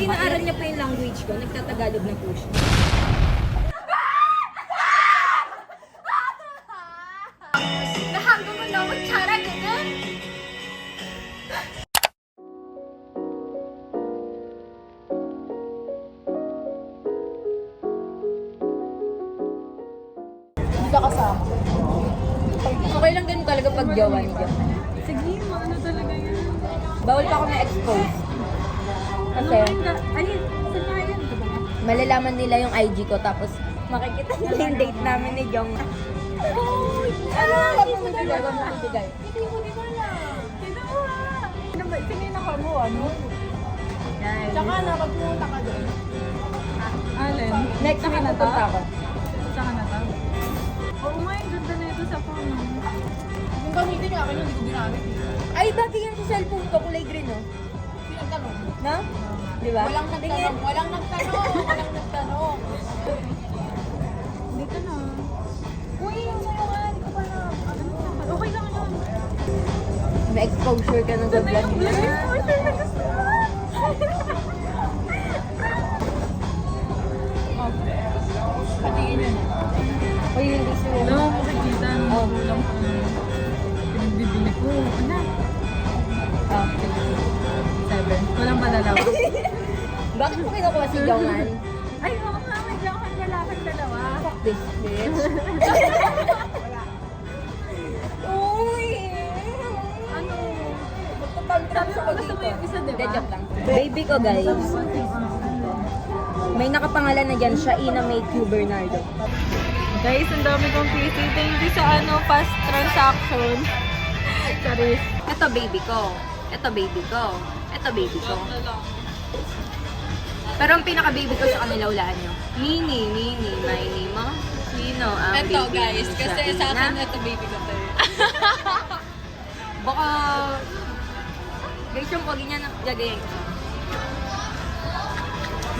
inaaral niya pa yung language ko, nagtatagalog na po siya. 나 한국은 너무 잘하거든. Hindi ka kasama. Okay lang ganun talaga pag jowa niya. Sige, ano talaga yun? Bawal pa ako na-expose. Kasi, Saan nga yun? malalaman nila yung IG ko, tapos makikita nila yung date namin ni Jong. Ano? Hindi mo bibigay. Huwag mo bibigay. Hindi mo alam. Sino mo ha? Sinina ka mo, ano? Tsaka na, pag pumunta ka doon. Alin? Next week pupunta ako. Tsaka na ba? Oo nga, yung ganda na ito sa phone. Yung gamitin niya akin, hindi ko ginamit. Ay, bagay yan sa cellphone ko, kulay green, no? Sino tanong? No? Di ba? Walang nagtanong. Walang nagtanong. Dito na. Uy, yung sa'yo nga, hindi ko pa na. Okay lang yun. May exposure ka ng Ito na vlog yung niya. exposure na gusto mo. Patingin yun. Uy, hindi siya. Alam mo, makikita. Oh. Kulang ko. Pinagbibili ko. Ano? Oh. 7. Walang malalawa. Bakit mo kinukuha si Jongan? Ay, oo nga. May jokan lalakang dalawa. Fuck this bitch. Uy! Ano? Magpapantrap ako Gusto mo yung isa, di ba? Hindi, joke lang. Baby ko, guys. May nakapangalan na dyan, Shaina May Q Bernardo. Guys, ang dami kong PC. Thank you sa fast transaction. Sorry. Ito baby ko. Ito baby ko. Ito baby ko. Pero ang pinaka-baby ko sa kanila, hulaan nyo. Mini, my name mo. Sino ang baby Ito guys, ni kasi Shaina? sa akin ito baby ko to. Baka... Guys, yung pogi niya na gagayin ko.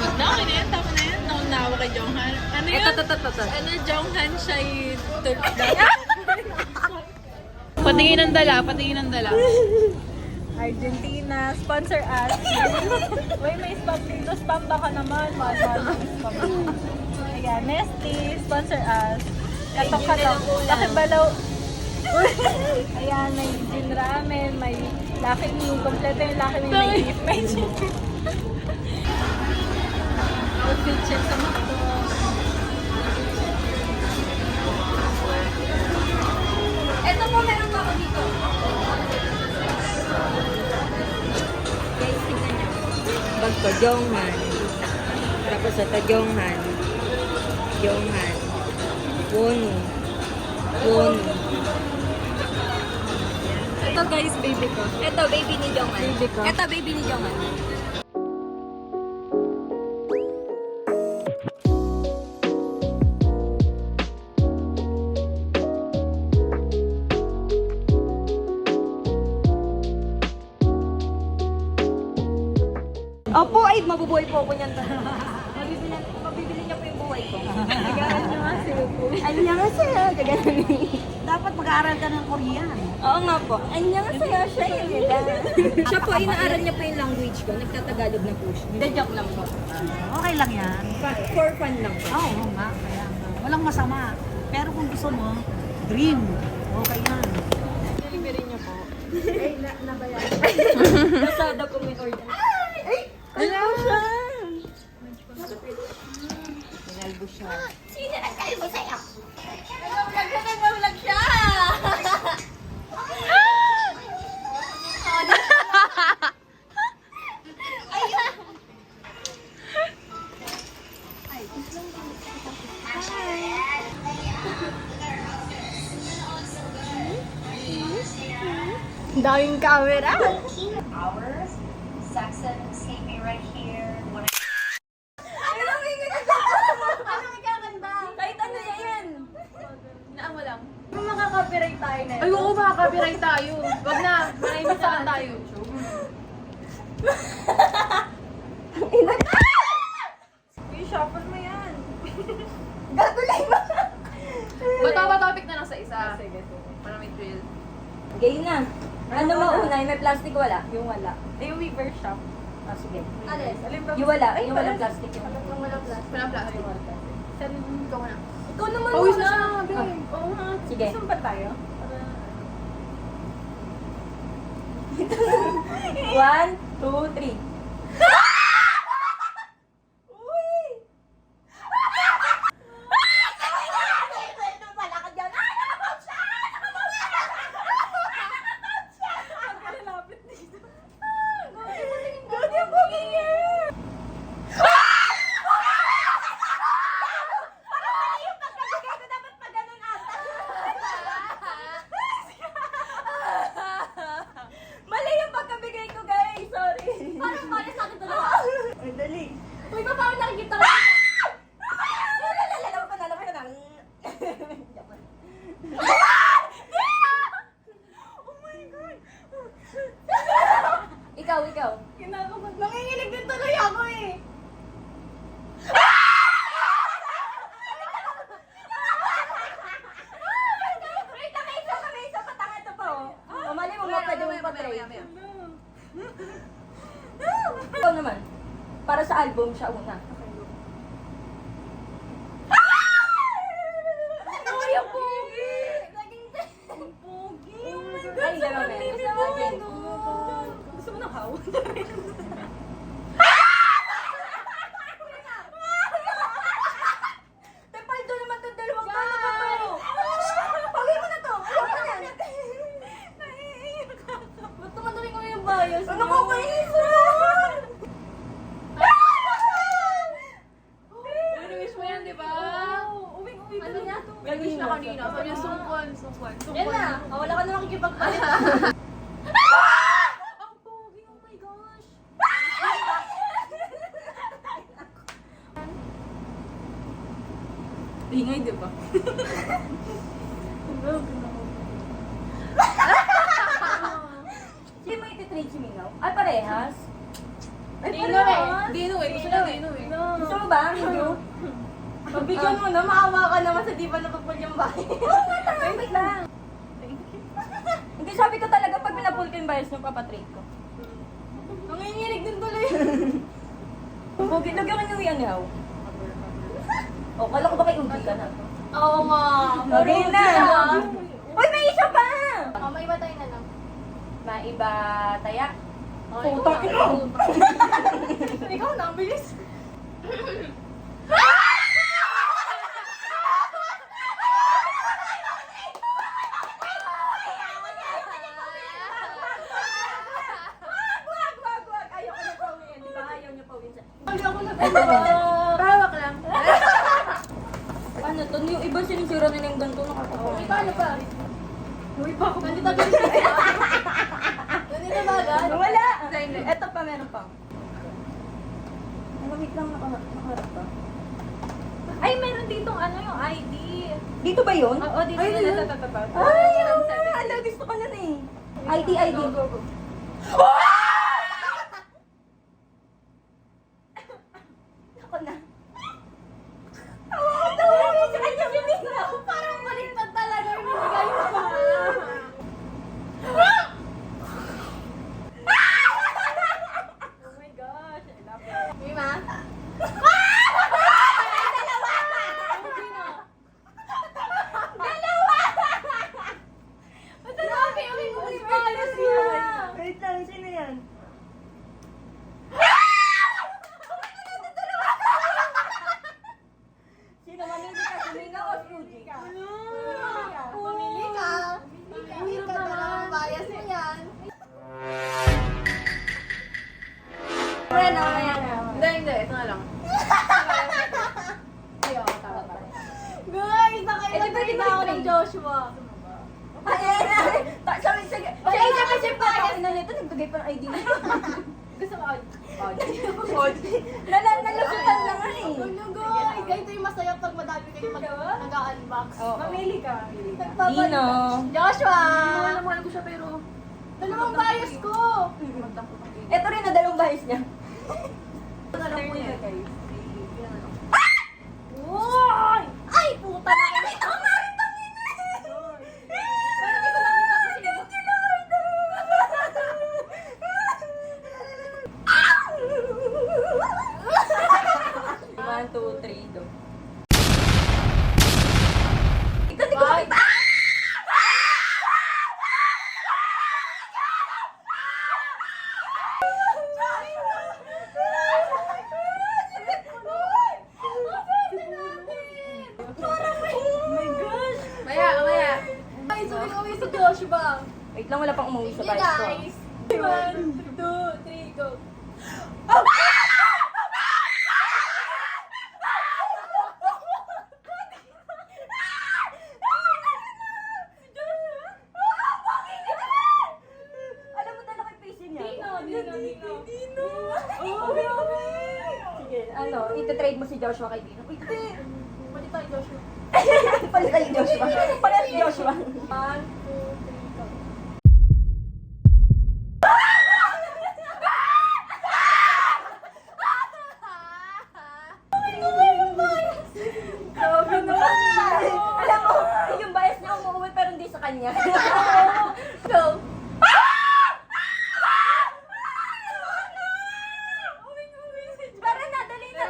Wag na, okay na yan. Tama na yan. Naunawa kay Jonghan. Ano yun? Ito. Ano, Jonghan siya yung patingin ng dala. Argentina, sponsor us. Uy, may spam dito. Spam baka naman. Mahal spam. Ayan, Nestle, sponsor us. Katok-katok. Pakibalaw. Ayan, may gin ramen, may Lucky Me. Kompleto yung Lucky Me. May beef, may chicken. Outfit check sa mga to. Ito po, meron pa ako dito. Guys, tignan niyo. Bag ko, Jonghan. Tapos ito, Jonghan. Wonu. Ito guys, baby ko. Ito, baby ni Jonghan. Baby ko. Ito, baby ni Jonghan. Opo, ay mabubuhay po ako niyan. Mabibili niya po yung buhay ko. Nag-aaral nyo nga sila po. Annyeonghaseyo, kagano'n. Dapat mag-aaral ka ng Korean. Oo nga po. Annyeonghaseyo, siya yun. Siya po, inaaral niya po yung language ko. Nagtatagalog na po siya. Hindi, joke lang po. Okay lang yan. For fun lang po. Oo nga, kaya nga. Walang masama. Pero kung gusto mo, dream. Okay yan. Delivery niyo po. Nasada po may order. Hello siya! Pinalbo siya. Sino nagkalbo sa'yo? Nag-vlog siya! Daming camera! Hours. Saxon, see me right here. When Ano may kakanta? Kahit ano yan! Naan mo lang. Kung makaka-copyright tayo na yun. Ay, oo, makaka-copyright tayo. Wag na, manahimik saan tayo. Yung shuffle mo yan. Gagulay ba? Bato-topic na lang sa isa. Sige. Para may thrill. Gay na. Ano mauna? muna, yung may plastic wala. Yung wala. Yung Weaver shop. Ah, sige. Alin? Alin ba? Yung wala, yung walang plastic yung Yung walang plastic. Walang plastic. Saan ikaw na? Ikaw naman Pawis muna. na siya, babe. Ah, Oo nga. Sige. Saan ba tayo? 1, 2, 3. Malapit dito. Mali yung pagkabigay ko, guys. Sorry. Parang pala sa akin talaga. Ay, dali. Uy, ba parang nakikita ko? Alam ko na. Ikaw. Kinakabahan. Nanginginig din tuloy ako eh. Wait, may isa pa. Tanga ito pa, oh. Mamali mo pwede mo pa-try. Ikaw naman. Para sa album siya una. Uy, ang pogi! Ang pogi. Oh my God. Ay, gano'n, Sobrang eh. linis Gusto mo mo, din? no? Gusto mo ng how? Tepaldo naman itong dalawang to. Ano ba to? Pagay mo na to. Ano ba yan? Ba't tumatawin ko yung bias? Ano ko kainis? Wish mo yan, di ba? Uwi Ano niya? Wish na kanina. Sabi niya, sungkon. Yan na. Wala ka na makikipagpalit. Ang pogi, oh my gosh. Ingay, di ba? Sino mo ititrade si Mingaw? Ay, parehas? Ay, Dino eh. parehas? Dino eh. Gusto na Dino eh. Gusto mo ba? Video? Pagbigyan mo na, maawa ka naman sa di ba napapul yung bahay. Oo nga lang. Wait lang. Hindi, sabi ko talaga pag pinapul ko yung bias nyo, papatrade ko. Nanginginig din tuloy. Pogi, lagyan ka niyo yan, Haw. O, kala ko ba kay Uji ka na? Oo nga. Okay na. Uy, may isa pa! May iba tayo na lang. Maiba taya. Puta Putang ina. Ikaw na, ang bilis. Wag. Ayaw ko na pawin. Di ba ayaw niyo pawin sa... Hindi ako na. Pahawak lang. Ano to? Yung iba sinisira na yung ganito nakakatawa. May paano pa? Uwi pa ako. Nandito agad siya. Nandito ba agad? Wala! Hindi. Eto pa, meron pa. Wait lang, nakaharap pa. Ay, meron ditong ano yung ID. Dito ba yun? Oo, dito Ay, na yun. natatatapag. Ay, oo nga. Ala, gusto ko nun eh. ID. Go. Ako na. Tawa sa kanya Mingaw. Parang baliktad talaga yung binigay mo pa. Oh my gosh, I love it. May ma? Grabe, uwi ko yung bias niya. Wait lang, sino yan? Sino? Mamili ka si Mingaw o si Uji? Pumili ka. Pumili ka na. Bias mo yan. Friend, ako na yan. Hindi. Ito na lang. Ayaw, tama pa. Guys, nakailan Eh, di pwede na ba ako i-trade? ng Joshua. Ay. Sabi, sige. Siya pa na nito, nagbigay pa ng ID. Gusto ko Nalasutan na nga eh. Ano guys? Ganito yung masaya pag madami kayo nag-unbox. Oo. Mamili ka. Dino. Joshua! Mahal ko siya pero... Dalawang bias ko! Ito rin na dalawang bahis niya. Ito na lang po yun, guys. Uy! Ay, puta na kayo! Parang di ko nakita ko sino. 1, 2, 3, go. Ito, di ko makita. Maya. Ay, suwi si Joshua. Wait lang, wala pang umuwi sa Hey, bike ko. guys. 1, 2, 3, go. Alam mo talaga yung face niya. Dino. Sige, ano, iti-trade mo si Joshua kay Dino. Wait, Pwede tayo, Joshua. palit tayo Joshua. Palit si Joshua. 1, 2, 3, go. Grabe naman. Alam mo, yung bias niya umuwi pero hindi sa kanya. Go. Tara na, dali na.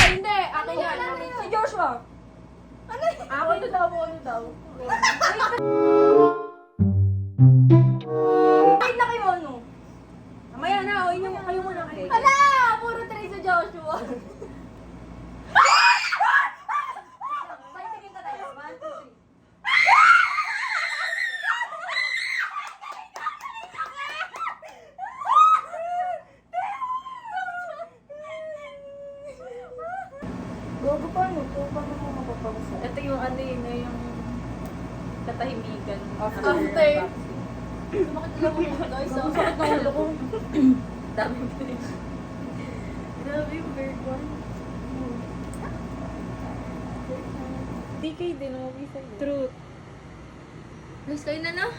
Hindi. Akin yan. Si Joshua. Ako daw. Wait na kayo, ano? Mamaya na, o inyo kayo muna. Hala! Puro 3 sa Joshua. Patingin ka tayo. 1, 2, 3. Gogo pa, ano? Paano mo mapapausa? Ito yung ano yun, yung katahimikan. After. Bakit lang mo guys? Ang sakit ng ulo ko. Dami bird. Grabe yung bird one. DK din, umuwi sa'yo. Truth. Guys, kayo na na.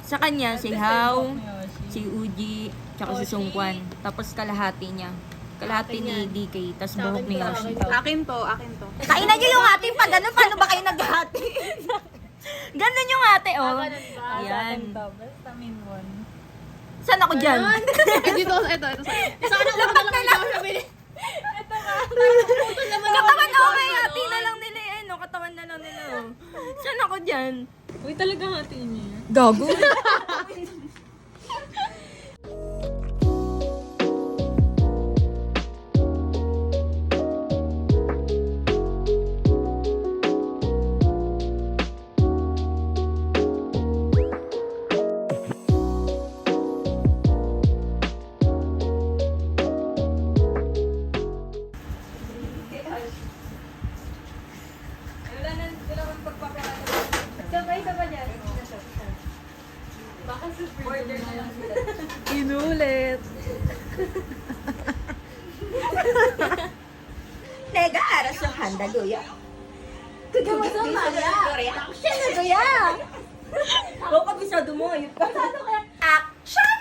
Sa kanya, si Hao, si Uji, tsaka si Sungkwan. Tapos kalahati niya. Kalahati ni DK, tapos buhok ni Yoshi. Akin to. Kainan niyo yung ate pa, ganun. Paano ba kayo naghati? Ganun yung ate, oh. Ayan. Basta min one. Saan ako dyan? Ito. Lapat na lang. Katawan okay, hati na lang nila eh, no? Katawan na lang nila, oh. Saan ako dyan? Uy, talagang hatiin niya. Gago. Inulit. Nega, aras yung handa, Guya. Kagama sa Maya. Action na, Guya. Huwag kabisado mo, ayun ka. Action!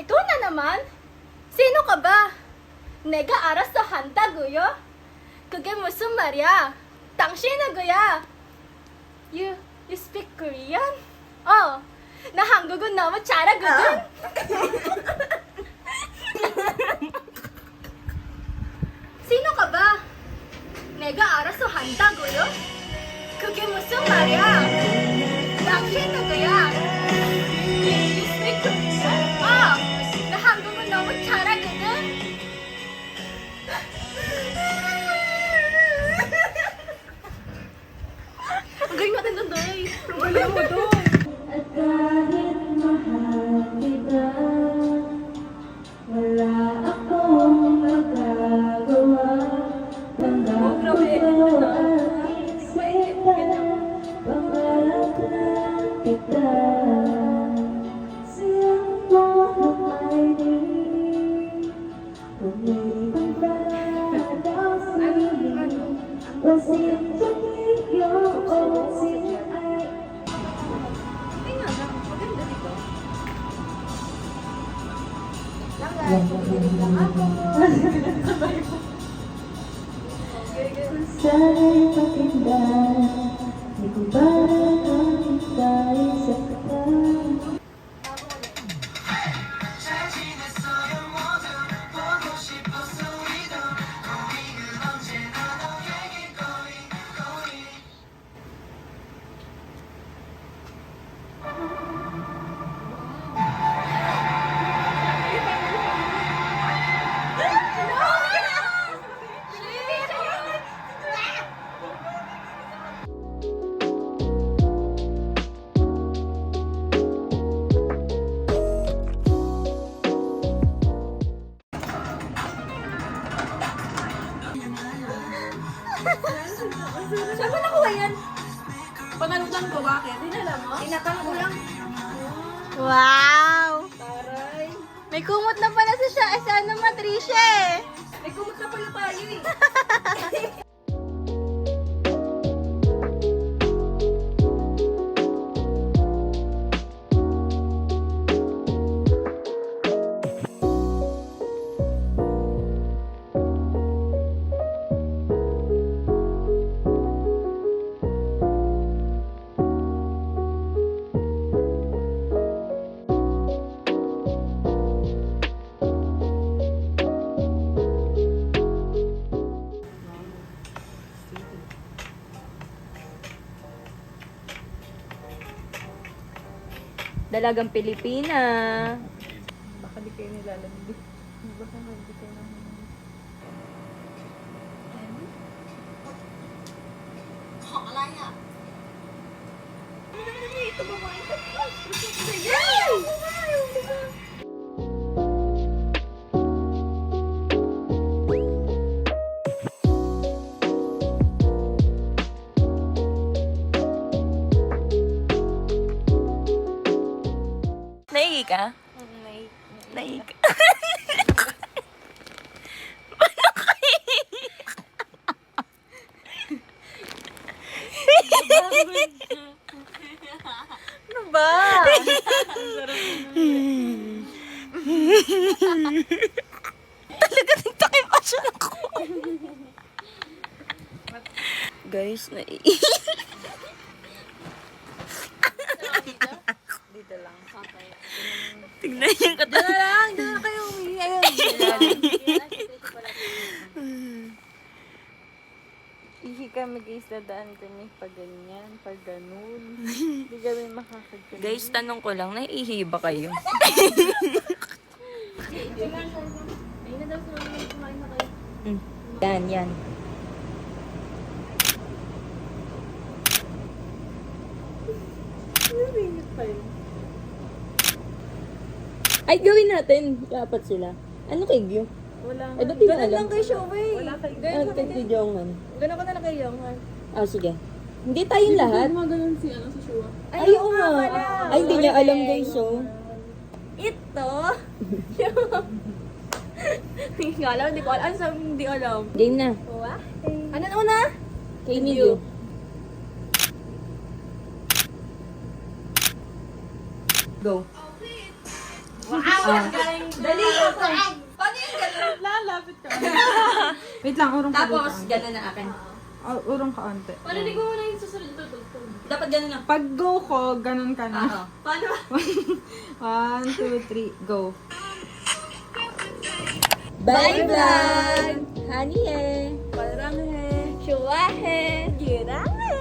Ikaw na naman? Sino ka ba? Nega aras sa hanta, Guyo? Kage musun 말이야. 당신은 Guya. You speak Korean? 나 한국은 너무 잘하거든. Sino ka ba? 내가 알아서 한다고요? 그게 무슨 말이야? 당신은 Guya. You speak Korean? 나 한국은 너무 잘하거든. Ang galing natin doon, Doy. Ang galing mo doon. At kahit mahal kita, wala akong magagawa. Tanggap ko ang isipan, pangarap lang kita. Siyang mo ng may dinig, kung may pagdadaw sa'yo, wasing tumiyo o sing ay sana'y pakinggan, di ko ba nakahintay sa kata? Panalutan ko, bakit? Dinala mo? Tinatanong ko lang. Wow! Taray. May kumot na pala sa ano, Matricia eh. May kumot na pala tayo eh. Dalagang Pilipina. Baka di kayo nilalandi. Baka hindi kayo naman. Naihi ka? Naihi ka. Ano ba? Talaga nagtakipasyon ako. Guys, naihi. Dito lang. Tignan yung katawan. Doon na kayo umihi. Ihi kami guys, dadaan kami pag ganyan, pag ganun. Hindi kami makakagano. Guys, tanong ko lang, naiihi ba kayo? Yan, yan. Ay, gawin natin. Dapat sila. Ano kay Gyo? Wala Ay, ba't di ba Ganun alam? lang kay Shoei. Wala kayo. Ah, kay Jongman. Ganun ko na lang kay Yonghan. Ah, sige. Hindi tayong lahat. Maganon si ano, si Shua. Ay, oo nga. Ay, hindi niya alam guys, oh. Ito? Hindi ko alam, hindi ko alam. Ano sabi hindi alam? Game na. Ano na una? Kay Nidyo. Go. Dali ka pa. Paano yung ganun? Lalapit ka. Wait lang, urong ka. Tapos, ganun na akin. Urong ka onte. Paano di ko muna yung susunod tutugtog? Dapat ganun na. Pag go ko, ganun ka na. Paano? 1, 2, 3, go. Bye, vlog! Honey, eh. Parang he. Shua he. Girang he.